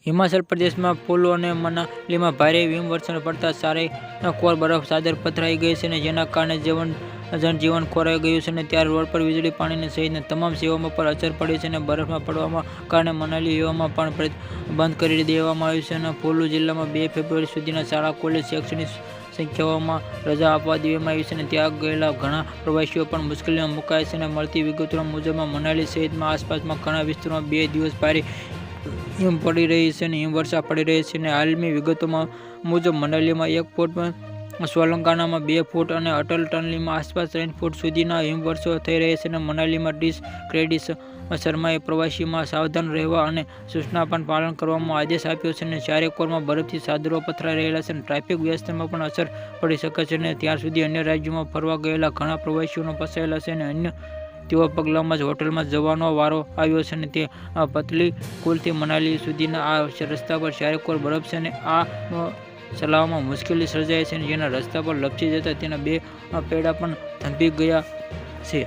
હિમાચલ પ્રદેશમાં કુલુ અને મનાલીમાં ભારે હિમવર્ષણ પડતા ચારેય કોર બરફ ચાદર પથરાઈ ગઈ છે, જેના કારણે જનજીવન ખોરવાઈ ગયું છે. ત્યારે રોડ પર વીજળી, પાણી સહિતની તમામ સેવાઓ પર અસર પડી છે. બરફના પડવાના કારણે મનાલી સેવામાં પણ બંધ કરી દેવામાં આવ્યું છે. કુલુ જિલ્લામાં 2 ફેબ્રુઆરી સુધીના શાળા, કોલેજ, શૈક્ષણિક સંસ્થાઓમાં રજા આપવા દેવામાં આવી છે. ત્યાં ગયેલા ઘણા પ્રવાસીઓ પણ મુશ્કેલીમાં મુકાયા છે. મળતી વિગતો મુજબ મનાલી સહિતના આસપાસના ઘણા વિસ્તારોમાં 2 દિવસ ભારે હિમ પડી રહી છે. હિમવર્ષા પડી રહી છે. હાલની વિગતો મુજબ મનાલીમાં 1 ફૂટ, સોલંગાનામાં 2 ફૂટ અને અટલ ટનલની આસપાસ 3 ફૂટ સુધીના હિમવર્ષા થઈ રહી છે. મનાલીમાં કેડી શર્માએ પ્રવાસીઓમાં સાવધાન રહેવા અને સૂચનાઓનું પાલન કરવાનો આદેશ આપ્યો છે. ચારે કોરમાં બરફની ચાદરો પથરાઈ રહેલા છે. ટ્રાફિક વ્યવસ્થામાં પણ અસર પડી શકે છે. ત્યાર સુધી અન્ય રાજ્યોમાં ફરવા ગયેલા ઘણા પ્રવાસીઓ ફસાયેલા છે. અને તેઓ પગલામાં જ હોટલમાં જવાનો વારો આવ્યો છે. તે પતલી કુલથી મનાલી સુધીના આ રસ્તા પર ચારે કોર બરફ છે. આ ચલાવવામાં મુશ્કેલી સર્જાય છે. જેના રસ્તા પર લપસી જતા તેના 2 પૈડા પણ થંભી ગયા છે.